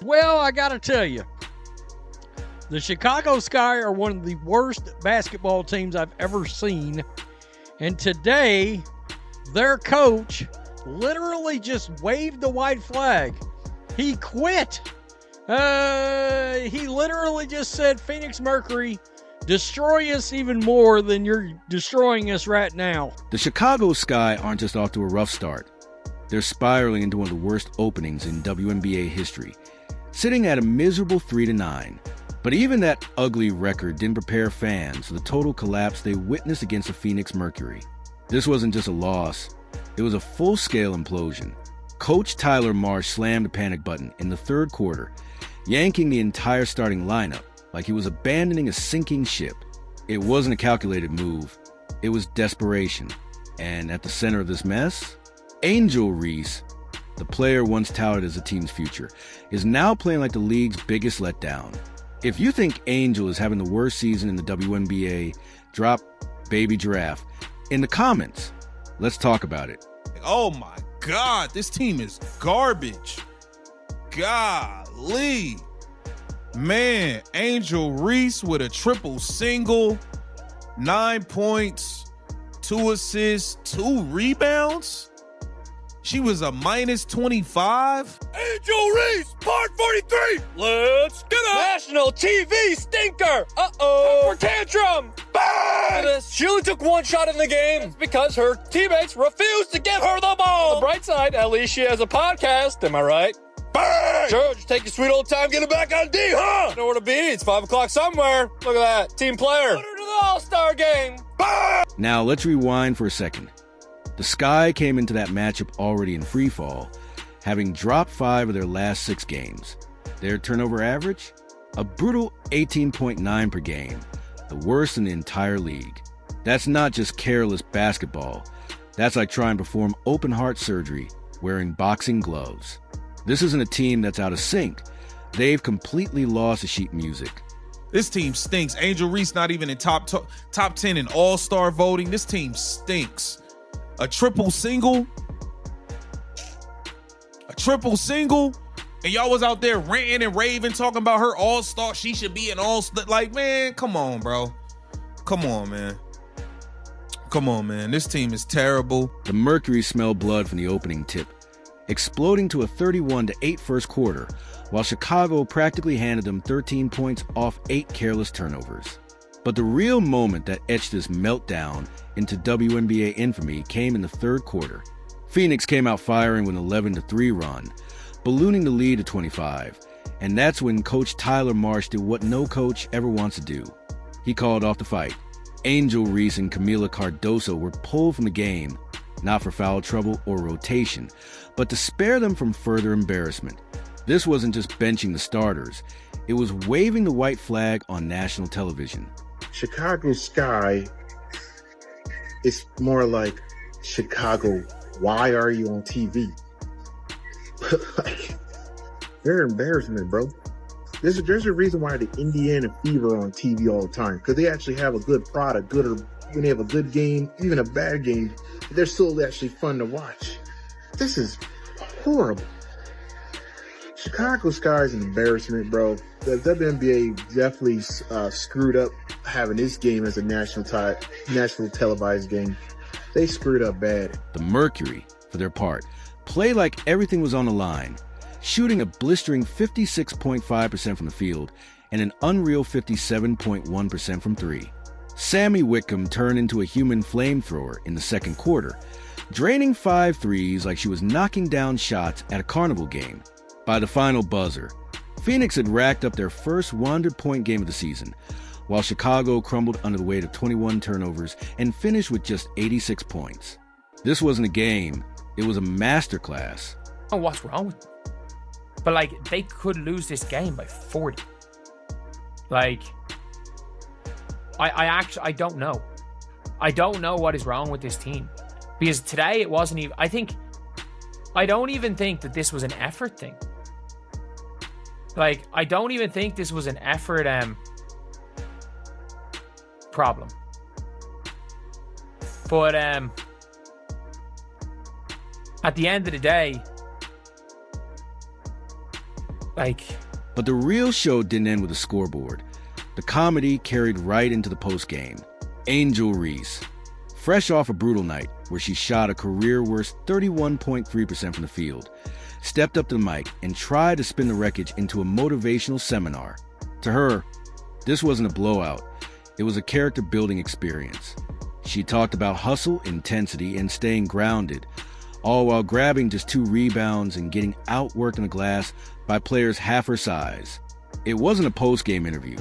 Well, I got to tell you, the Chicago Sky are one of the worst basketball teams I've ever seen. And today, their coach literally just waved the white flag. He quit. He literally just said, Phoenix Mercury, destroy us even more than you're destroying us right now. The Chicago Sky aren't just off to a rough start. They're spiraling into one of the worst openings in WNBA history, sitting at a miserable 3-9. But even that ugly record didn't prepare fans for the total collapse they witnessed against the Phoenix Mercury. This wasn't just a loss, it was a full-scale implosion. Coach Tyler Marsh slammed the panic button in the third quarter, yanking the entire starting lineup like he was abandoning a sinking ship. It wasn't a calculated move, it was desperation. And at the center of this mess, Angel Reese, the player once touted as the team's future, is now playing like the league's biggest letdown. If you think Angel is having the worst season in the WNBA, drop Baby Giraffe in the comments. Let's talk about it. Oh my God, this team is garbage. Golly. Man, Angel Reese with a triple single, 9 points, 2 assists, 2 rebounds. She was a minus 25. Angel Reese, part 43. Let's get up. National TV stinker. For tantrum. Bang! She only took one shot in the game. It's because her teammates refused to give her the ball. On the bright side, at least she has a podcast. Am I right? Bang! Sure, just take your sweet old time getting back on D, huh? You know where to be. It's 5 o'clock somewhere. Look at that. Team player. Put her to the All-Star game. Bang! Now let's rewind for a second. The Sky came into that matchup already in free fall, having dropped 5 of their last 6 games. Their turnover average? A brutal 18.9 per game, the worst in the entire league. That's not just careless basketball. That's like trying to perform open heart surgery wearing boxing gloves. This isn't a team that's out of sync. They've completely lost the sheet music. This team stinks. Angel Reese not even in top 10 in all-star voting. This team stinks. A triple single, and y'all was out there ranting and raving, talking about her all-star. She should be an all-star. Like, man, come on, bro. Come on, man. This team is terrible. The Mercury smelled blood from the opening tip, exploding to a 31-8 first quarter, while Chicago practically handed them 13 points off 8 careless turnovers. But the real moment that etched this meltdown into WNBA infamy came in the third quarter. Phoenix came out firing with an 11-3 run, ballooning the lead to 25. And that's when Coach Tyler Marsh did what no coach ever wants to do. He called off the fight. Angel Reese and Camila Cardoso were pulled from the game, not for foul trouble or rotation, but to spare them from further embarrassment. This wasn't just benching the starters, it was waving the white flag on national television. Chicago Sky is more like Chicago, why are you on TV? Like, they're embarrassment, bro. There's a reason why the Indiana Fever are on TV all the time, because they actually have a good product, when they have a good game, even a bad game, they're still actually fun to watch. This is horrible. Chicago Sky is an embarrassment, bro. The WNBA definitely screwed up having this game as a national televised game. They screwed up bad. The Mercury, for their part, played like everything was on the line, shooting a blistering 56.5% from the field and an unreal 57.1% from 3. Sammy Whitcomb turned into a human flamethrower in the second quarter, draining 5 threes like she was knocking down shots at a carnival game. By the final buzzer, Phoenix had racked up their first 100-point game of the season, while Chicago crumbled under the weight of 21 turnovers and finished with just 86 points. This wasn't a game, it was a masterclass. Oh, what's wrong with them? But, like, they could lose this game by 40. Like, I don't know. I don't know what is wrong with this team. Because today it wasn't even... I don't even think that this was an effort thing. Like, I don't even think this was an effort problem. But at the end of the day, But the real show didn't end with a scoreboard. The comedy carried right into the postgame. Angel Reese, fresh off a brutal night where she shot a career-worst 31.3% from the field, stepped up to the mic and tried to spin the wreckage into a motivational seminar. To her, this wasn't a blowout. It was a character-building experience. She talked about hustle, intensity, and staying grounded, all while grabbing just 2 rebounds and getting outworked in the glass by players half her size. It wasn't a post-game interview.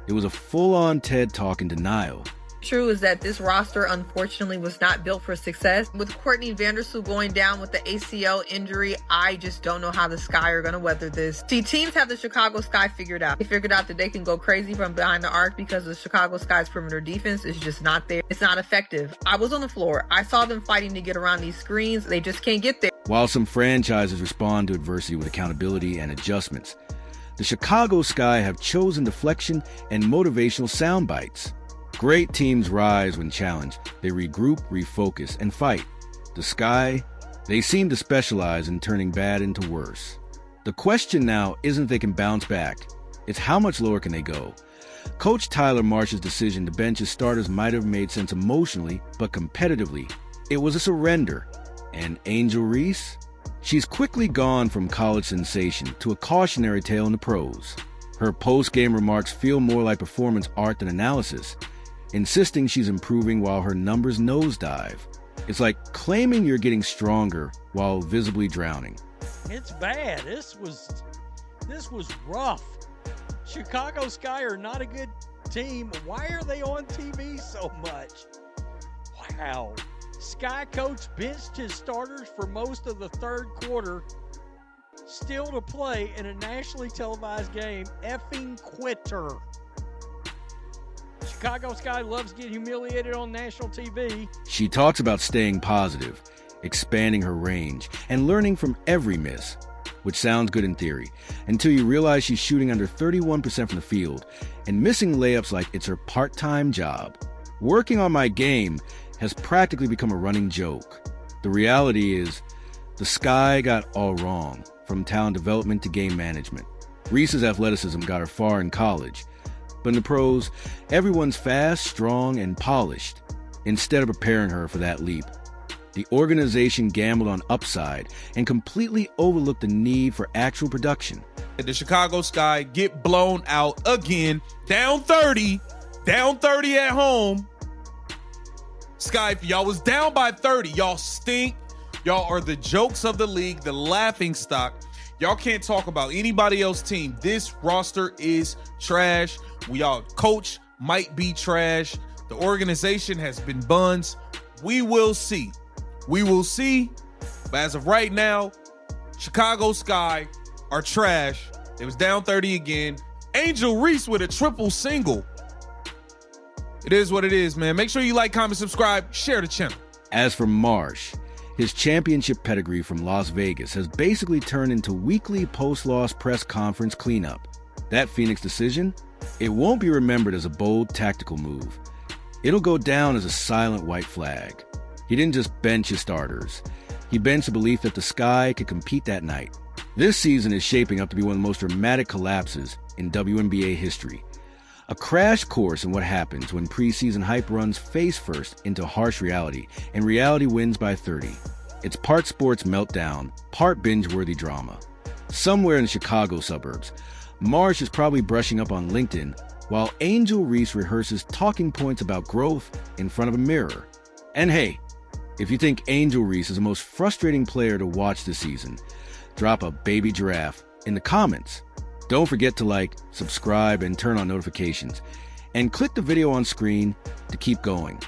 It was a full-on TED Talk in denial. True is that this roster unfortunately was not built for success. With Courtney Vandersloot going down with the ACL injury, I just don't know how the Sky are going to weather this. See, teams have the Chicago Sky figured out. They figured out that they can go crazy from behind the arc because the Chicago Sky's perimeter defense is just not there. It's not effective. I was on the floor. I saw them fighting to get around these screens. They just can't get there. While some franchises respond to adversity with accountability and adjustments, the Chicago Sky have chosen deflection and motivational sound bites. Great teams rise when challenged. They regroup, refocus, and fight. The Sky, they seem to specialize in turning bad into worse. The question now isn't if they can bounce back. It's how much lower can they go? Coach Tyler Marsh's decision to bench his starters might have made sense emotionally, but competitively, it was a surrender. And Angel Reese? She's quickly gone from college sensation to a cautionary tale in the pros. Her post-game remarks feel more like performance art than analysis, insisting she's improving while her numbers nosedive. It's like claiming you're getting stronger while visibly drowning. It's bad. This was rough. Chicago Sky are not a good team. Why are they on TV so much? Wow. Sky coach benched his starters for most of the third quarter, still to play in a nationally televised game. Effing quitter. Chicago Sky loves getting humiliated on national TV. She talks about staying positive, expanding her range, and learning from every miss, which sounds good in theory, until you realize she's shooting under 31% from the field and missing layups like it's her part-time job. Working on my game has practically become a running joke. The reality is, the Sky got all wrong, from talent development to game management. Reese's athleticism got her far in college, but in the pros, everyone's fast, strong, and polished. Instead of preparing her for that leap, the organization gambled on upside and completely overlooked the need for actual production. The Chicago Sky get blown out again, down 30 at home. Sky, if y'all was down by 30, y'all stink. Y'all are the jokes of the league, the laughing stock. Y'all can't talk about anybody else's team. This roster is trash. Y'all coach might be trash. The organization has been buns. We will see. But as of right now, Chicago Sky are trash. It was down 30 again. Angel Reese with a triple single. It is what it is, man. Make sure you like, comment, subscribe, share the channel. As for Marsh, his championship pedigree from Las Vegas has basically turned into weekly post-loss press conference cleanup. That Phoenix decision, it won't be remembered as a bold tactical move. It'll go down as a silent white flag. He didn't just bench his starters. He benched the belief that the Sky could compete that night. This season is shaping up to be one of the most dramatic collapses in WNBA history. A crash course in what happens when preseason hype runs face first into harsh reality, and reality wins by 30. It's part sports meltdown, part binge-worthy drama. Somewhere in the Chicago suburbs, Marsh is probably brushing up on LinkedIn, while Angel Reese rehearses talking points about growth in front of a mirror. And hey, if you think Angel Reese is the most frustrating player to watch this season, drop a baby giraffe in the comments. Don't forget to like, subscribe, and turn on notifications. And click the video on screen to keep going.